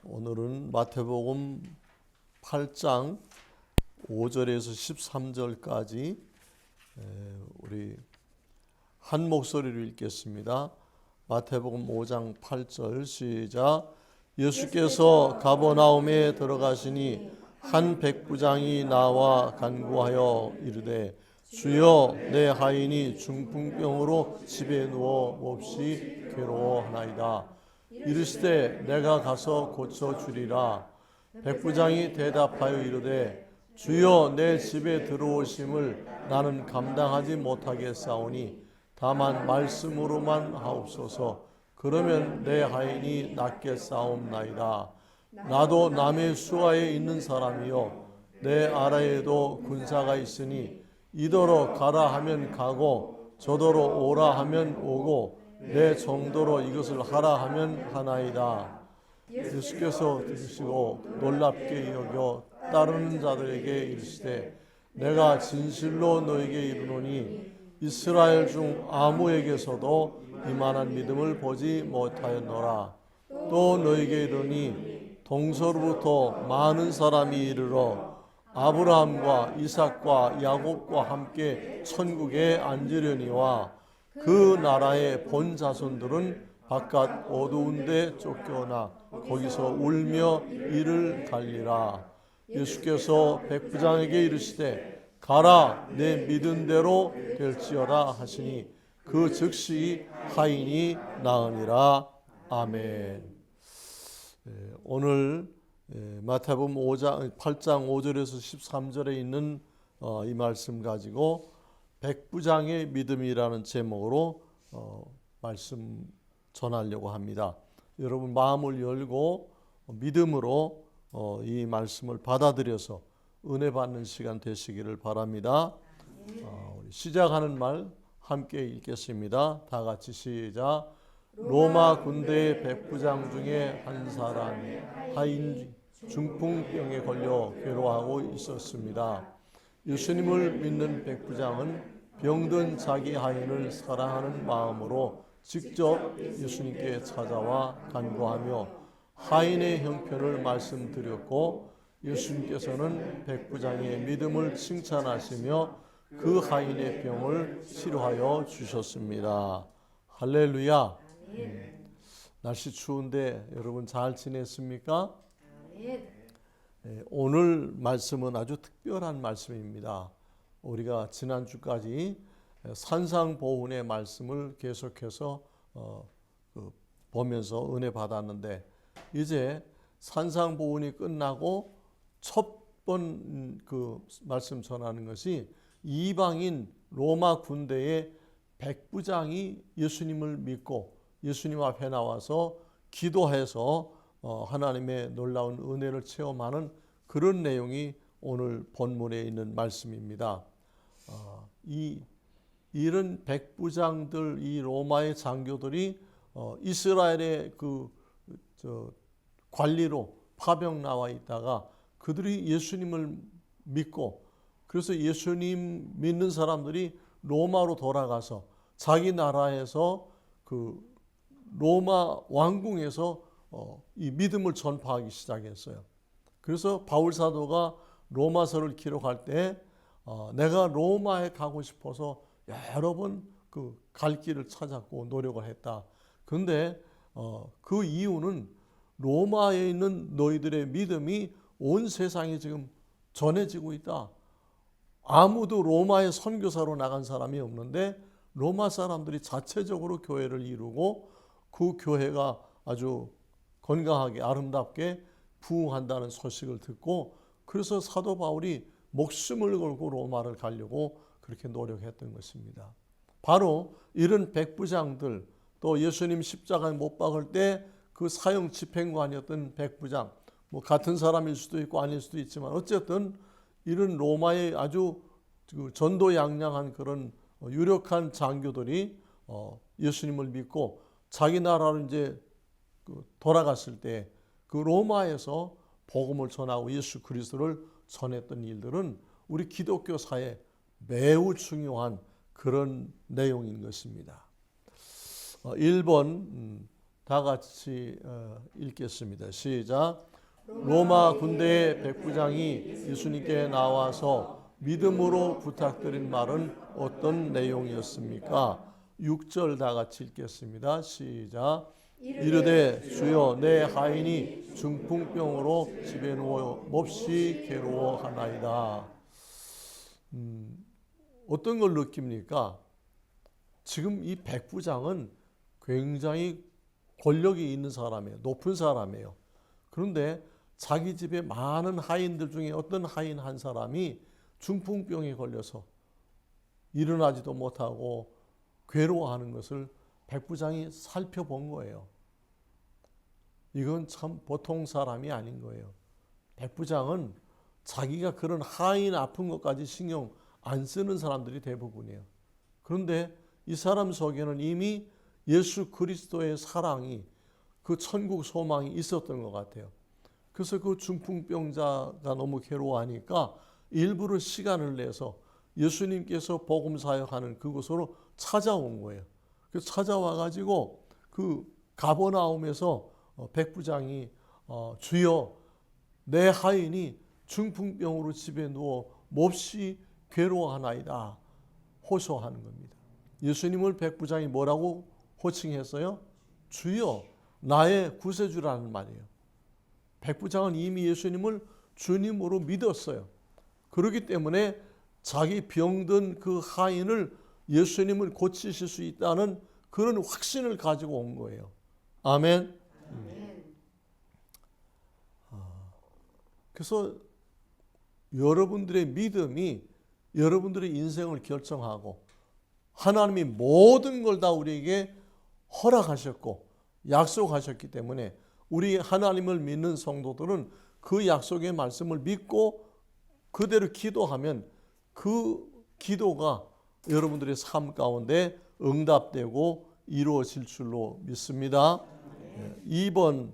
오늘은 마태복음 8장 5절에서 13절까지 우리 한 목소리로 읽겠습니다. 마태복음 5장 8절 시작. 예수께서 가버나움에 들어가시니 한 백부장이 나와 간구하여 이르되 주여 내 하인이 중풍병으로 집에 누워 몹시 괴로워하나이다. 이르시되 내가 가서 고쳐주리라. 백부장이 대답하여 이르되 주여 내 집에 들어오심을 나는 감당하지 못하겠사오니 다만 말씀으로만 하옵소서. 그러면 내 하인이 낫겠사옵나이다. 나도 남의 수하에 있는 사람이요 내 아래에도 군사가 있으니 이더러 가라 하면 가고 저더러 오라 하면 오고 내 정도로 이것을 하라 하면 하나이다. 예수께서 들으시고 놀랍게 여겨 따르는 자들에게 이르시되 내가 진실로 너에게 이르노니 이스라엘 중 아무에게서도 이만한 믿음을 보지 못하였노라. 또 너에게 이르니 동서로부터 많은 사람이 이르러 아브라함과 이삭과 야곱과 함께 천국에 앉으려니와 그 나라의 본 자손들은 바깥 어두운 데 쫓겨나 거기서 울며 이를 갈리라. 예수께서 백부장에게 이르시되 가라 내 믿은 대로 될지어다 하시니 그 즉시 하인이 나으니라. 아멘. 오늘 마태복음 8장 5절에서 13절에 있는 이 말씀 가지고 백부장의 믿음이라는 제목으로 말씀 전하려고 합니다. 여러분 마음을 열고 믿음으로 이 말씀을 받아들여서 은혜 받는 시간 되시기를 바랍니다. 우리 시작하는 말 함께 읽겠습니다. 다 같이 시작. 로마 군대의 백부장 중에 한 사람이 하인 중풍병에 걸려 괴로워하고 있었습니다. 예수님을 믿는 백부장은 병든 자기 하인을 사랑하는 마음으로 직접 예수님께 찾아와 간구하며 하인의 형편을 말씀드렸고 예수님께서는 백부장의 믿음을 칭찬하시며 그 하인의 병을 치료하여 주셨습니다. 할렐루야. 날씨 추운데 여러분 잘 지냈습니까? 오늘 말씀은 아주 특별한 말씀입니다. 우리가 지난주까지 산상보훈의 말씀을 계속해서 보면서 은혜 받았는데 이제 산상보훈이 끝나고 첫 번 그 말씀 전하는 것이 이방인 로마 군대의 백부장이 예수님을 믿고 예수님 앞에 나와서 기도해서 하나님의 놀라운 은혜를 체험하는 그런 내용이 오늘 본문에 있는 말씀입니다. 이런 백부장들, 이 로마의 장교들이 이스라엘의 관리로 파병 나와 있다가 그들이 예수님을 믿고 그래서 예수님 믿는 사람들이 로마로 돌아가서 자기 나라에서 그 로마 왕궁에서 이 믿음을 전파하기 시작했어요. 그래서 바울 사도가 로마서를 기록할 때 내가 로마에 가고 싶어서 여러 번 그 갈 길을 찾았고 노력을 했다. 그런데 그 이유는 로마에 있는 너희들의 믿음이 온 세상에 지금 전해지고 있다. 아무도 로마에 선교사로 나간 사람이 없는데 로마 사람들이 자체적으로 교회를 이루고 그 교회가 아주 건강하게 아름답게 부흥한다는 소식을 듣고 그래서 사도 바울이 목숨을 걸고 로마를 가려고 그렇게 노력했던 것입니다. 바로 이런 백부장들 또 예수님 십자가에 못 박을 때 그 사형 집행관이었던 백부장 같은 사람일 수도 있고 아닐 수도 있지만 어쨌든 이런 로마의 아주 전도양양한 그런 유력한 장교들이 예수님을 믿고 자기 나라로 이제 돌아갔을 때 그 로마에서 복음을 전하고 예수 그리스도를 전했던 일들은 우리 기독교사에 매우 중요한 그런 내용인 것입니다. 1번 다 같이 읽겠습니다. 시작. 로마 군대의 백부장이 예수님께 나와서 믿음으로 부탁드린 말은 어떤 내용이었습니까? 6절 다 같이 읽겠습니다. 시작. 이르되 주여 내 하인이 중풍병으로 집에 누워 몹시 괴로워하나이다. 어떤 걸 느낍니까? 지금 이 백부장은 굉장히 권력이 있는 사람이에요. 높은 사람이에요. 그런데 자기 집에 많은 하인들 중에 어떤 하인 한 사람이 중풍병에 걸려서 일어나지도 못하고 괴로워하는 것을 백부장이 살펴본 거예요. 이건 참 보통 사람이 아닌 거예요. 백부장은 자기가 그런 하인 아픈 것까지 신경 안 쓰는 사람들이 대부분이에요. 그런데 이 사람 속에는 이미 예수 그리스도의 사랑이, 그 천국 소망이 있었던 것 같아요. 그래서 그 중풍병자가 너무 괴로워하니까 일부러 시간을 내서 예수님께서 복음 사역하는 그곳으로 찾아온 거예요. 그래서 찾아와 가지고 그 가버나움에서 백부장이 주여 내 하인이 중풍병으로 집에 누워 몹시 괴로워하나이다 호소하는 겁니다. 예수님을 백부장이 뭐라고 호칭했어요? 주여 나의 구세주라는 말이에요. 백부장은 이미 예수님을 주님으로 믿었어요. 그렇기 때문에 자기 병든 그 하인을 예수님을 고치실 수 있다는 그런 확신을 가지고 온 거예요. 아멘. 그래서 여러분들의 믿음이 여러분들의 인생을 결정하고 하나님이 모든 걸 다 우리에게 허락하셨고 약속하셨기 때문에 우리 하나님을 믿는 성도들은 그 약속의 말씀을 믿고 그대로 기도하면 그 기도가 여러분들의 삶 가운데 응답되고 이루어질 줄로 믿습니다. 2번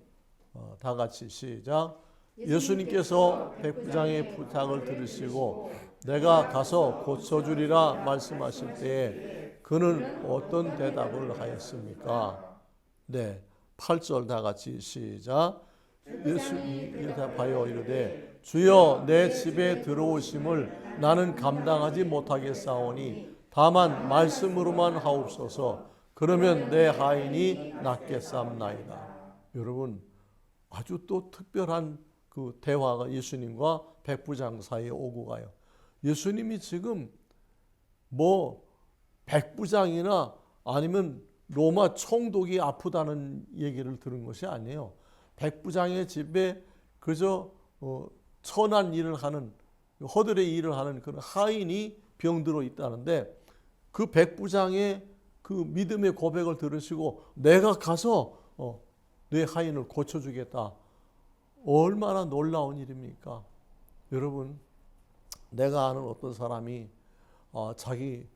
다 같이 시작. 예수님께서 백부장의 부탁을 들으시고 내가 가서 고쳐주리라 말씀하실 때에 그는 어떤 대답을 하였습니까? 네, 8절 다 같이 시작. 예수님이 대답하여 이르되 주여 내 집에 들어오심을 나는 감당하지 못하겠사오니 다만 말씀으로만 하옵소서. 그러면 내 하인이 낫겠사옵나이다. 여러분 아주 또 특별한 그 대화가 예수님과 백부장 사이에 오고 가요. 예수님이 지금 뭐 백부장이나 아니면 로마 총독이 아프다는 얘기를 들은 것이 아니에요. 백부장의 집에 그저 천한 일을 하는 허들의 일을 하는 그런 하인이 병들어 있다는데 그 백부장의 그 믿음의 고백을 들으시고 내가 가서 내 하인을 고쳐주겠다. 얼마나 놀라운 일입니까? 여러분 내가 아는 어떤 사람이 자기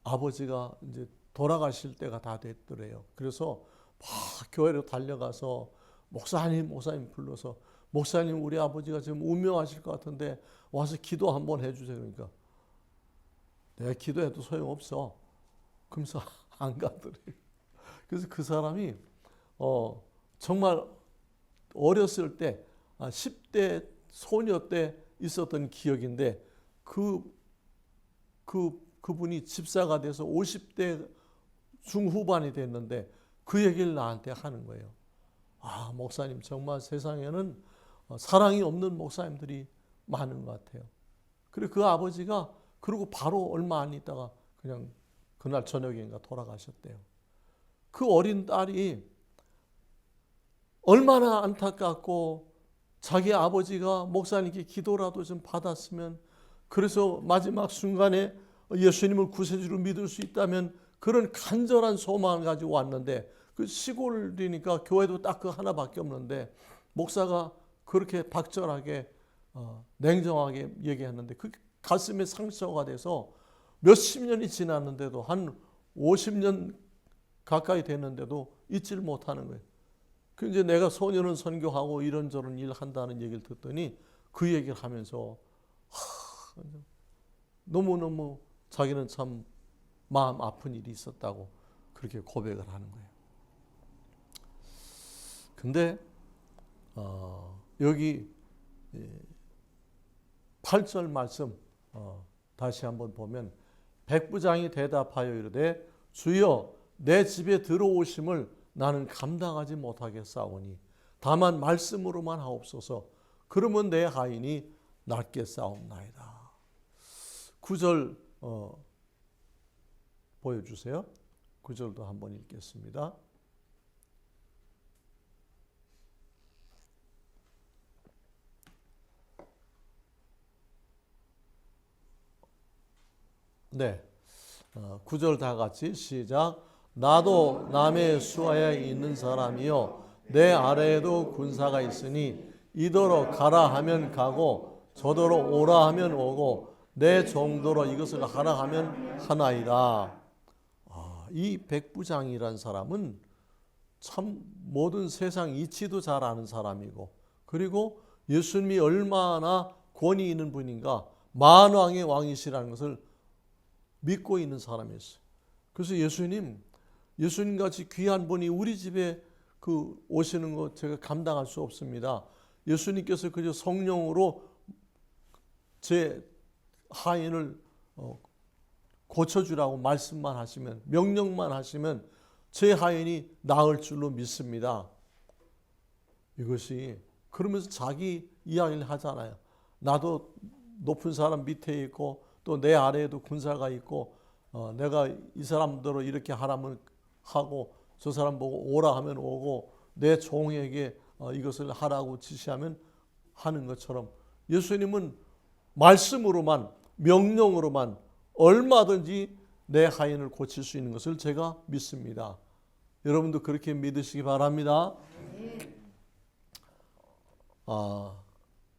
아버지가 이제 돌아가실 때가 다 됐더래요. 그래서 막 교회로 달려가서 목사님 불러서 목사님 우리 아버지가 지금 운명하실 것 같은데 와서 기도 한번 해주세요. 그러니까 내가 기도해도 소용없어. 그러면서 안 가더래요. 그래서 그 사람이 정말 어렸을 때 10대 소녀 때 있었던 기억인데 그분이 집사가 돼서 50대 중후반이 됐는데 그 얘기를 나한테 하는 거예요. 아, 목사님 정말 세상에는 사랑이 없는 목사님들이 많은 것 같아요. 그리고 그 아버지가 그리고 바로 얼마 안 있다가 그냥 그날 저녁인가 돌아가셨대요. 그 어린 딸이 얼마나 안타깝고 자기 아버지가 목사님께 기도라도 좀 받았으면 그래서 마지막 순간에 예수님을 구세주로 믿을 수 있다면 그런 간절한 소망을 가지고 왔는데 그 시골이니까 교회도 딱 그 하나밖에 없는데 목사가 그렇게 박절하게 냉정하게 얘기했는데 그 가슴에 상처가 돼서 몇십 년이 지났는데도 한 50년 가까이 됐는데도 잊지를 못하는 거예요. 그 이제 내가 소년은 선교하고 이런저런 일 한다는 얘기를 듣더니 그 얘기를 하면서 너무너무 자기는 참 마음 아픈 일이 있었다고 그렇게 고백을 하는 거예요. 근데 여기 8절 말씀 다시 한번 보면 백부장이 대답하여 이르되 주여 내 집에 들어오심을 나는 감당하지 못하겠사오니 다만 말씀으로만 하옵소서. 그러면 내 하인이 낫겠사옵나이다. 9절 보여주세요. 9절도 한번 읽겠습니다. 네, 9절 다 같이 시작. 나도 남의 수하에 있는 사람이요 내 아래에도 군사가 있으니 이더러 가라 하면 가고 저더러 오라 하면 오고 내 정도로 이것을 하라 하면 하나이다. 이 백부장이란 사람은 참 모든 세상 이치도 잘 아는 사람이고, 그리고 예수님이 얼마나 권위 있는 분인가, 만왕의 왕이시라는 것을 믿고 있는 사람이었어요. 그래서 예수님 같이 귀한 분이 우리 집에 오시는 거 제가 감당할 수 없습니다. 예수님께서 그저 성령으로 제 하인을 고쳐주라고 말씀만 하시면, 명령만 하시면 제 하인이 나을 줄로 믿습니다. 이것이 그러면서 자기 이야기를 하잖아요. 나도 높은 사람 밑에 있고 또 내 아래에도 군사가 있고 내가 이 사람들로 이렇게 하라면 하고 저 사람 보고 오라 하면 오고 내 종에게 이것을 하라고 지시하면 하는 것처럼 예수님은 말씀으로만, 명령으로만 얼마든지 내 하인을 고칠 수 있는 것을 제가 믿습니다. 여러분도 그렇게 믿으시기 바랍니다.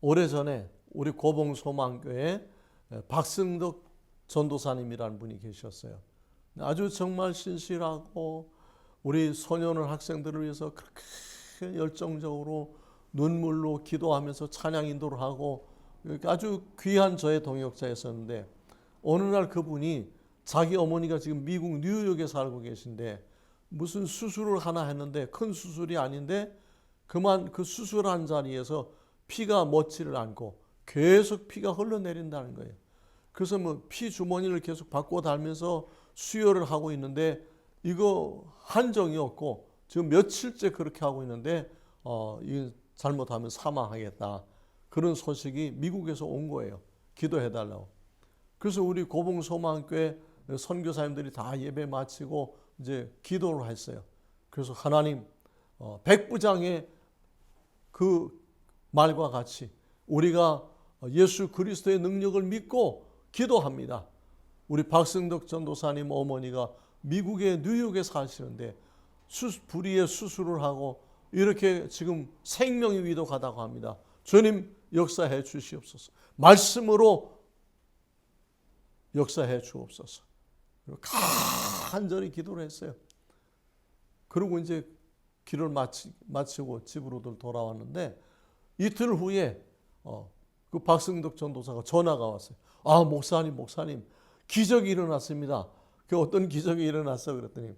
오래전에 우리 고봉소망교회 박승덕 전도사님이라는 분이 계셨어요. 아주 정말 신실하고 우리 소년원 학생들을 위해서 그렇게 열정적으로 눈물로 기도하면서 찬양 인도를 하고 아주 귀한 저의 동역자였었는데, 어느 날 그분이 자기 어머니가 지금 미국 뉴욕에 살고 계신데 무슨 수술을 하나 했는데, 큰 수술이 아닌데 그만 그 수술한 자리에서 피가 멎지를 않고 계속 피가 흘러내린다는 거예요. 그래서 뭐 피 주머니를 계속 바꿔 달면서 수혈을 하고 있는데 이거 한정이 없고 지금 며칠째 그렇게 하고 있는데 이거 잘못하면 사망하겠다. 그런 소식이 미국에서 온 거예요. 기도해 달라고. 그래서 우리 고봉소망교회 선교사님들이 다 예배 마치고 이제 기도를 했어요. 그래서 하나님, 백부장의 그 말과 같이 우리가 예수 그리스도의 능력을 믿고 기도합니다. 우리 박승덕 전도사님 어머니가 미국의 뉴욕에 사시는데 불의의 수술을 하고 이렇게 지금 생명이 위독하다고 합니다. 주님 역사해 주시옵소서. 말씀으로 역사해 주옵소서. 간절히 기도를 했어요. 그리고 이제 기도를 마치고 집으로들 돌아왔는데 이틀 후에 그 박승덕 전도사가 전화가 왔어요. 목사님 기적이 일어났습니다. 그 어떤 기적이 일어났어 그랬더니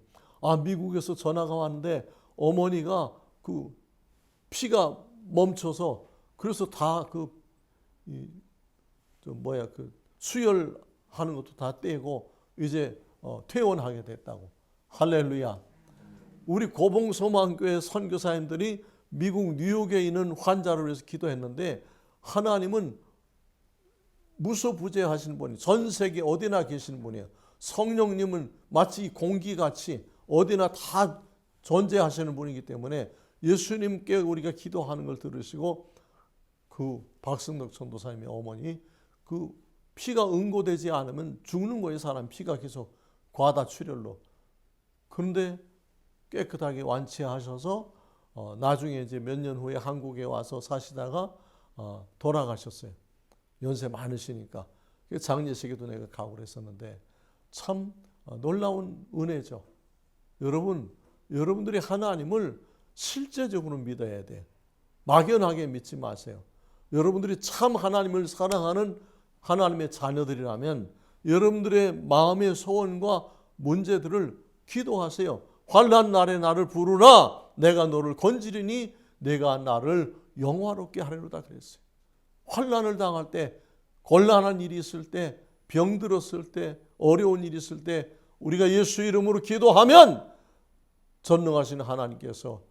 미국에서 전화가 왔는데 어머니가 그 피가 멈춰서 그래서 다 수혈하는 것도 다 떼고 이제 퇴원하게 됐다고. 할렐루야. 우리 고봉소망교회 선교사님들이 미국 뉴욕에 있는 환자를 위해서 기도했는데 하나님은 무소부재하신 분이 전 세계 어디나 계시는 분이에요. 성령님은 마치 공기같이 어디나 다 존재하시는 분이기 때문에 예수님께 우리가 기도하는 걸 들으시고 그 박승덕 전도사님의 어머니 그 피가 응고되지 않으면 죽는 거예요. 사람 피가 계속 과다 출혈로. 그런데 깨끗하게 완치하셔서 나중에 이제 몇 년 후에 한국에 와서 사시다가 돌아가셨어요. 연세 많으시니까. 장례식에도 내가 가고 그랬었는데 참 놀라운 은혜죠. 여러분들이 하나님을 실제적으로 믿어야 돼. 막연하게 믿지 마세요. 여러분들이 참 하나님을 사랑하는 하나님의 자녀들이라면 여러분들의 마음의 소원과 문제들을 기도하세요. 환난 날에 나를 부르라. 내가 너를 건지리니 내가 나를 영화롭게 하리로다 그랬어요. 환난을 당할 때, 곤란한 일이 있을 때, 병들었을 때, 어려운 일이 있을 때 우리가 예수 이름으로 기도하면 전능하신 하나님께서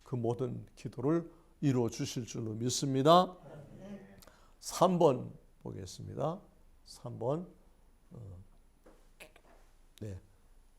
그 모든 기도를 이루어 주실 줄로 믿습니다. 3번 보겠습니다. 3번. 네.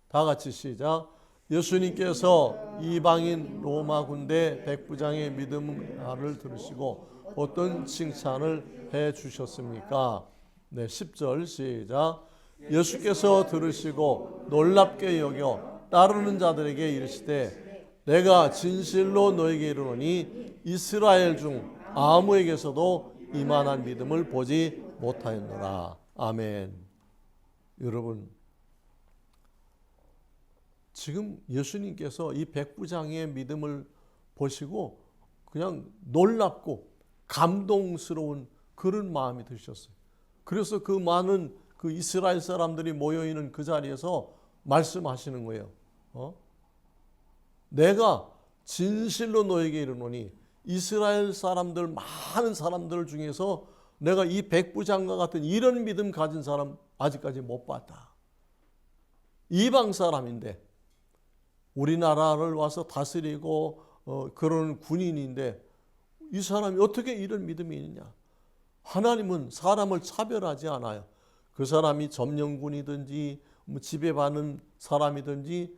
다 같이 시작. 예수님께서 이방인 로마 군대 백부장의 믿음을 들으시고 어떤 칭찬을 해 주셨습니까? 네, 10절 시작. 예수께서 들으시고 놀랍게 여겨 따르는 자들에게 이르시되 내가 진실로 너에게 이르노니 이스라엘 중 아무에게서도 이만한 믿음을 보지 못하였노라. 아멘. 여러분, 지금 예수님께서 이 백부장의 믿음을 보시고 그냥 놀랍고 감동스러운 그런 마음이 드셨어요. 그래서 그 많은 그 이스라엘 사람들이 모여있는 그 자리에서 말씀하시는 거예요. 내가 진실로 너에게 이르노니 이스라엘 사람들, 많은 사람들 중에서 내가 이 백부장과 같은 이런 믿음 가진 사람 아직까지 못 봤다. 이방 사람인데 우리나라를 와서 다스리고 그런 군인인데 이 사람이 어떻게 이런 믿음이 있느냐. 하나님은 사람을 차별하지 않아요. 그 사람이 점령군이든지 지배받는 사람이든지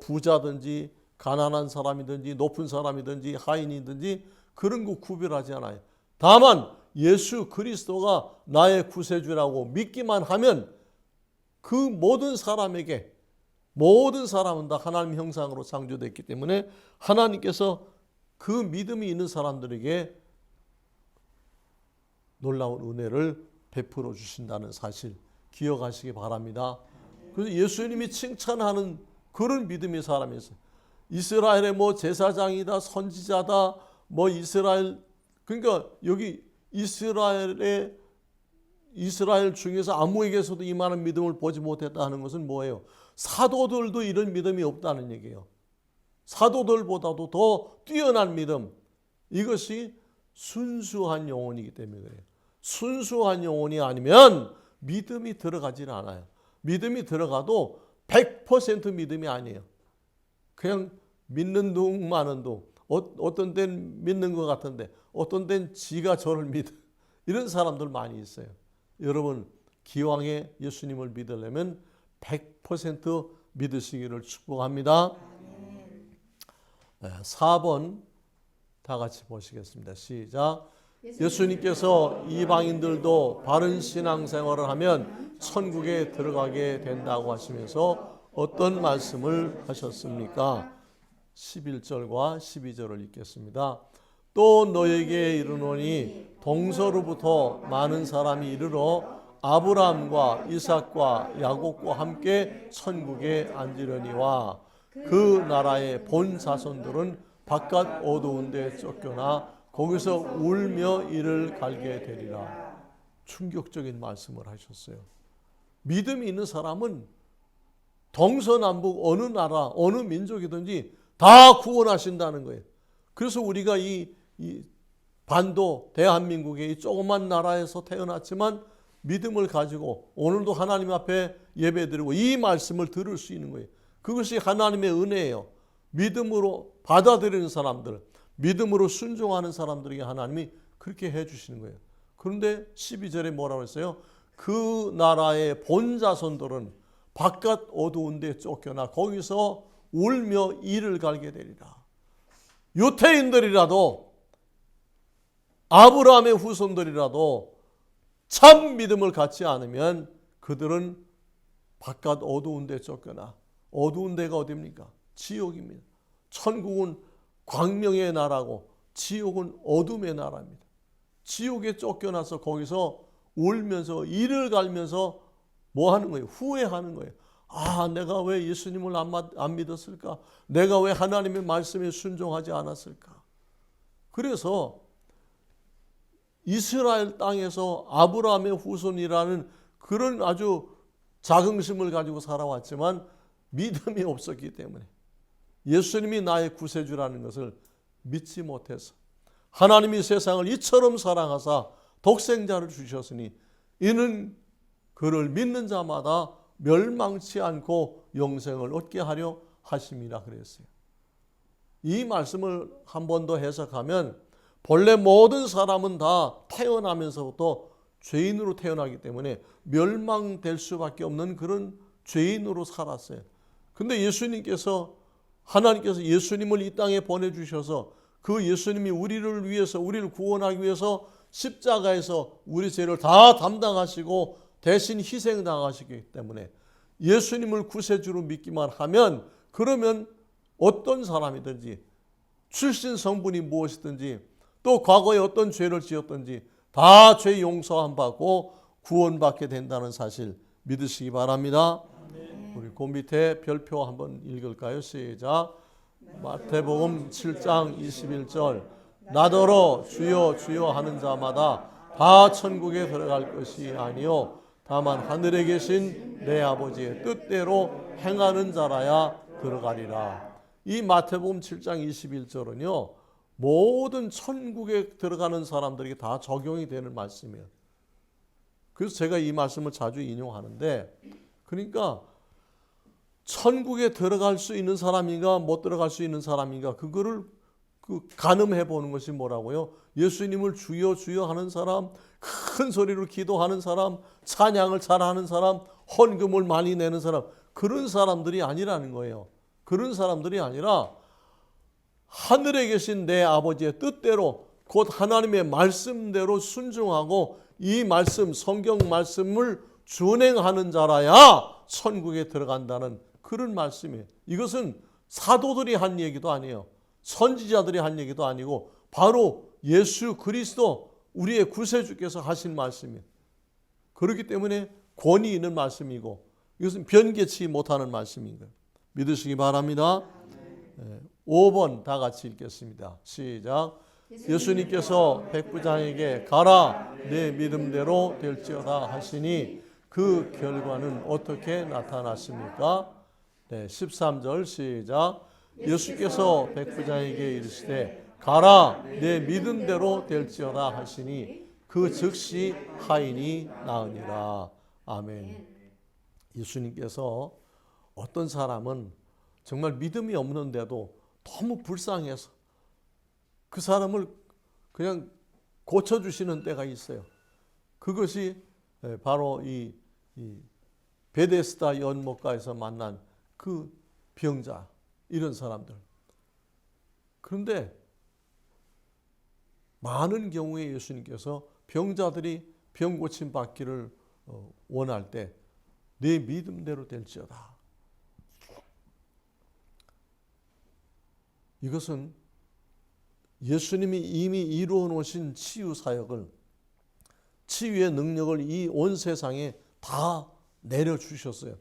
부자든지 가난한 사람이든지 높은 사람이든지 하인이든지 그런 거 구별하지 않아요. 다만 예수 그리스도가 나의 구세주라고 믿기만 하면 그 모든 사람에게, 모든 사람은 다 하나님 형상으로 창조됐기 때문에 하나님께서 그 믿음이 있는 사람들에게 놀라운 은혜를 베풀어 주신다는 사실 기억하시기 바랍니다. 그래서 예수님이 칭찬하는 그런 믿음의 사람이 있어요. 이스라엘의 제사장이다, 선지자다, 이스라엘, 그러니까 여기 이스라엘 중에서 아무에게서도 이만한 믿음을 보지 못했다 하는 것은 뭐예요? 사도들도 이런 믿음이 없다는 얘기예요. 사도들보다도 더 뛰어난 믿음, 이것이 순수한 영혼이기 때문에 그래요. 순수한 영혼이 아니면 믿음이 들어가질 않아요. 믿음이 들어가도 100% 믿음이 아니에요. 그냥 믿는 둥 마는 둥. 어떤 때는 믿는 것 같은데 어떤 때는 지가 저를 믿어. 이런 사람들 많이 있어요. 여러분, 기왕에 예수님을 믿으려면 100% 믿으시기를 축복합니다. 4번 다 같이 보시겠습니다. 시작. 예수님께서 이방인들도 바른 신앙생활을 하면 천국에 들어가게 된다고 하시면서 어떤 말씀을 하셨습니까? 11절과 12절을 읽겠습니다. 또 너에게 이르노니 동서로부터 많은 사람이 이르러 아브라함과 이삭과 야곱과 함께 천국에 앉으려니와 그 나라의 본 자손들은 바깥 어두운 데 쫓겨나 거기서 울며 이를 갈게 되리라. 충격적인 말씀을 하셨어요. 믿음이 있는 사람은 동서남북 어느 나라, 어느 민족이든지 다 구원하신다는 거예요. 그래서 우리가 이 반도 대한민국의 이 조그만 나라에서 태어났지만 믿음을 가지고 오늘도 하나님 앞에 예배드리고 이 말씀을 들을 수 있는 거예요. 그것이 하나님의 은혜예요. 믿음으로 받아들이는 사람들, 믿음으로 순종하는 사람들에게 하나님이 그렇게 해주시는 거예요. 그런데 12절에 뭐라고 했어요? 그 나라의 본 자손들은 바깥 어두운 데 쫓겨나 거기서 울며 이를 갈게 되리라. 유태인들이라도 아브라함의 후손들이라도 참 믿음을 갖지 않으면 그들은 바깥 어두운 데 쫓겨나. 어두운 데가 어디입니까? 지옥입니다. 천국은 광명의 나라고 지옥은 어둠의 나라입니다. 지옥에 쫓겨나서 거기서 울면서 이를 갈면서 뭐 하는 거예요? 후회하는 거예요. 아, 내가 왜 예수님을 안 믿었을까? 내가 왜 하나님의 말씀에 순종하지 않았을까? 그래서 이스라엘 땅에서 아브라함의 후손이라는 그런 아주 자긍심을 가지고 살아왔지만 믿음이 없었기 때문에 예수님이 나의 구세주라는 것을 믿지 못해서 하나님이 세상을 이처럼 사랑하사 독생자를 주셨으니 이는 그를 믿는 자마다 멸망치 않고 영생을 얻게 하려 하심이라 그랬어요. 이 말씀을 한 번 더 해석하면 본래 모든 사람은 다 태어나면서부터 죄인으로 태어나기 때문에 멸망될 수밖에 없는 그런 죄인으로 살았어요. 근데 하나님께서 예수님을 이 땅에 보내주셔서 그 예수님이 우리를 위해서, 우리를 구원하기 위해서 십자가에서 우리 죄를 다 담당하시고 대신 희생당하시기 때문에 예수님을 구세주로 믿기만 하면, 그러면 어떤 사람이든지 출신 성분이 무엇이든지 또 과거에 어떤 죄를 지었든지 다 죄 용서함 받고 구원받게 된다는 사실 믿으시기 바랍니다. 우리 그 밑에 별표 한번 읽을까요? 시작. 마태복음 7장 21절. 나더러 주여 주여 하는 자마다 다 천국에 들어갈 것이 아니요 다만 하늘에 계신 내 아버지의 뜻대로 행하는 자라야 들어가리라. 이 마태복음 7장 21절은요 모든 천국에 들어가는 사람들에게 다 적용이 되는 말씀이에요. 그래서 제가 이 말씀을 자주 인용하는데, 그러니까 천국에 들어갈 수 있는 사람인가 못 들어갈 수 있는 사람인가 그거를 가늠해 보는 것이 뭐라고요? 예수님을 주여 주여 하는 사람, 큰 소리로 기도하는 사람, 찬양을 잘하는 사람, 헌금을 많이 내는 사람, 그런 사람들이 아니라는 거예요. 그런 사람들이 아니라 하늘에 계신 내 아버지의 뜻대로 곧 하나님의 말씀대로 순종하고 이 말씀, 성경 말씀을 준행하는 자라야 천국에 들어간다는 그런 말씀이에요. 이것은 사도들이 한 얘기도 아니에요. 선지자들이 한 얘기도 아니고 바로 예수 그리스도 우리의 구세주께서 하신 말씀이에요. 그렇기 때문에 권위 있는 말씀이고 이것은 변개치 못하는 말씀인 거예요. 믿으시기 바랍니다. 5번 다 같이 읽겠습니다. 시작. 예수님께서 백부장에게 가라 내 믿음대로 될지어다 하시니 그 결과는 어떻게 나타났습니까? 13절 시작. 예수께서 백부장에게 이르시되 가라 내 믿음대로 될지어다 하시니 그 즉시 하인이 나으니라. 아멘. 예수님께서 어떤 사람은 정말 믿음이 없는데도 너무 불쌍해서 그 사람을 그냥 고쳐주시는 때가 있어요. 그것이 바로 이 베데스다 연못가에서 만난 그 병자, 이런 사람들. 그런데 많은 경우에 예수님께서 병자들이 병 고침 받기를 원할 때 내 믿음대로 될지어다. 이것은 예수님이 이미 이루어 놓으신 치유 사역을, 치유의 능력을 이 온 세상에 다 내려주셨어요.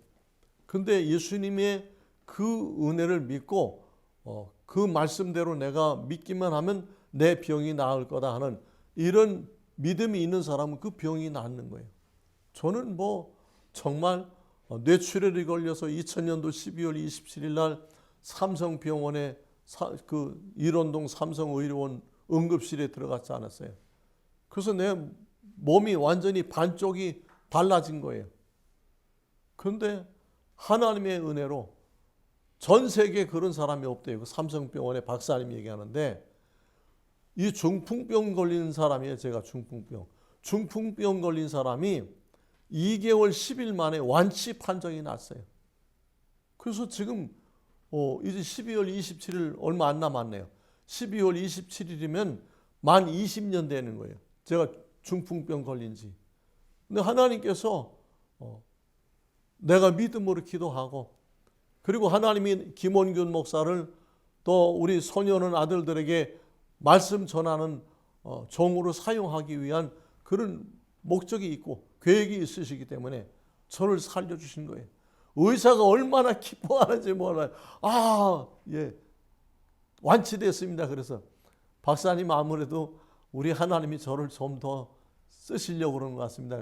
그런데 예수님의 그 은혜를 믿고 그 말씀대로 내가 믿기만 하면 내 병이 나을 거다 하는 이런 믿음이 있는 사람은 그 병이 낫는 거예요. 저는 정말 뇌출혈이 걸려서 2000년도 12월 27일 날 삼성병원에 일원동 삼성의료원 응급실에 들어갔지 않았어요. 그래서 내 몸이 완전히 반쪽이 달라진 거예요. 그런데 하나님의 은혜로 전 세계에 그런 사람이 없대요. 그 삼성병원의 박사님이 얘기하는데 이 중풍병 걸린 사람이에요. 제가 중풍병 걸린 사람이 2개월 10일 만에 완치 판정이 났어요. 그래서 지금 이제 12월 27일 얼마 안 남았네요. 12월 27일이면 만 20년 되는 거예요. 제가 중풍병 걸린 지. 근데 하나님께서 내가 믿음으로 기도하고 그리고 하나님이 김원균 목사를 또 우리 소년은 아들들에게 말씀 전하는 종으로 사용하기 위한 그런 목적이 있고 계획이 있으시기 때문에 저를 살려주신 거예요. 의사가 얼마나 기뻐하는지 몰라요. 완치됐습니다. 그래서 박사님 아무래도 우리 하나님이 저를 좀 더 쓰시려고 그러는 것 같습니다.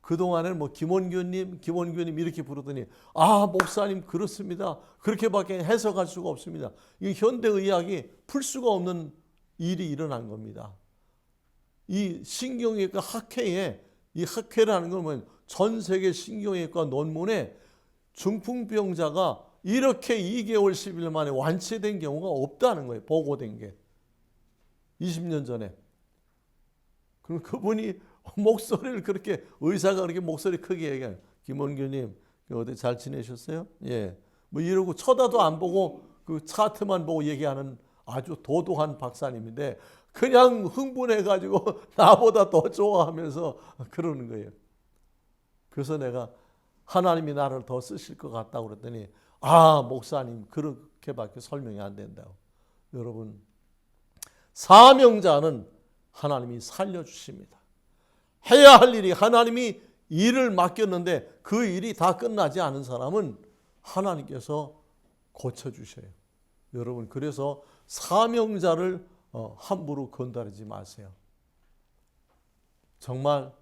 그동안에는 뭐 김원교님 이렇게 부르더니 목사님 그렇습니다. 그렇게밖에 해석할 수가 없습니다. 이 현대의학이 풀 수가 없는 일이 일어난 겁니다. 이 신경외과 학회에 이 학회라는 건 뭐예요? 전 세계 신경외과 논문에 중풍병자가 이렇게 2개월 10일 만에 완치된 경우가 없다는 거예요. 보고된 게. 20년 전에. 그럼 그분이 목소리를 그렇게 의사가 그렇게 목소리 크게 얘기해요. 김원규님 어디 잘 지내셨어요? 예. 뭐 이러고 쳐다도 안 보고 그 차트만 보고 얘기하는 아주 도도한 박사님인데 그냥 흥분해가지고 나보다 더 좋아하면서 그러는 거예요. 그래서 내가 하나님이 나를 더 쓰실 것 같다고 그랬더니 목사님 그렇게밖에 설명이 안 된다고. 여러분 사명자는 하나님이 살려주십니다. 해야 할 일이 하나님이 일을 맡겼는데 그 일이 다 끝나지 않은 사람은 하나님께서 고쳐주셔요. 여러분 그래서 사명자를 함부로 건드리지 마세요. 정말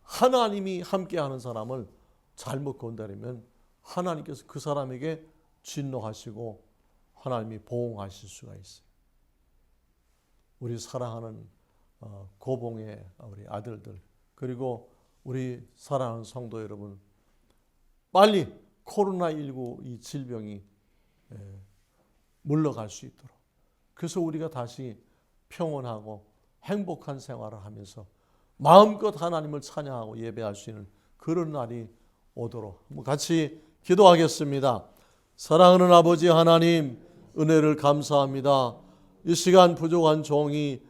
하나님이 함께하는 사람을 잘못 건드리면 하나님께서 그 사람에게 진노하시고 하나님이 보응하실 수가 있어요. 우리 사랑하는 고봉의 우리 아들들 그리고 우리 사랑하는 성도 여러분 빨리 코로나19 이 질병이 물러갈 수 있도록 그래서 우리가 다시 평온하고 행복한 생활을 하면서 마음껏 하나님을 찬양하고 예배할 수 있는 그런 날이 오도록 한번 같이 기도하겠습니다. 사랑하는 아버지 하나님 은혜를 감사합니다. 이 시간 부족한 종이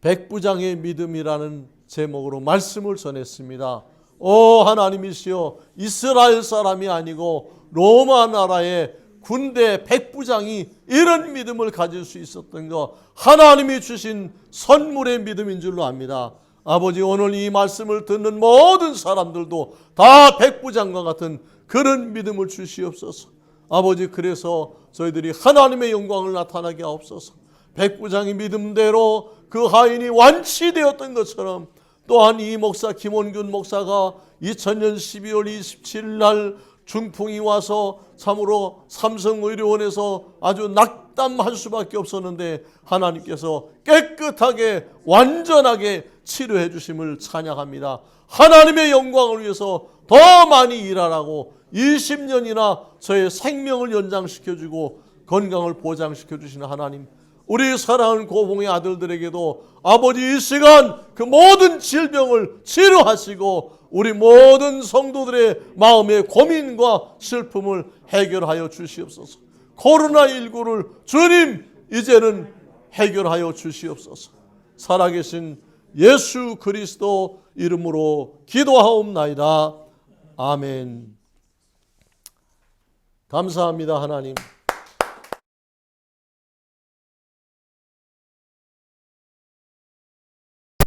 백부장의 믿음이라는 제목으로 말씀을 전했습니다. 오 하나님이시여 이스라엘 사람이 아니고 로마 나라의 군대 백부장이 이런 믿음을 가질 수 있었던 것 하나님이 주신 선물의 믿음인 줄로 압니다. 아버지 오늘 이 말씀을 듣는 모든 사람들도 다 백부장과 같은 그런 믿음을 주시옵소서. 아버지 그래서 저희들이 하나님의 영광을 나타나게 하옵소서. 백부장의 믿음대로 그 하인이 완치되었던 것처럼 또한 이 목사 김원균 목사가 2000년 12월 27일 날 중풍이 와서 참으로 삼성의료원에서 아주 낙담할 수밖에 없었는데 하나님께서 깨끗하게 완전하게 치료해 주심을 찬양합니다. 하나님의 영광을 위해서 더 많이 일하라고 20년이나 저의 생명을 연장시켜주고 건강을 보장시켜 주시는 하나님 우리 사랑하는 고봉의 아들들에게도 아버지 이 시간 그 모든 질병을 치료하시고 우리 모든 성도들의 마음의 고민과 슬픔을 해결하여 주시옵소서. 코로나19를 주님 이제는 해결하여 주시옵소서. 살아계신 예수 그리스도 이름으로 기도하옵나이다. 아멘. 감사합니다 하나님.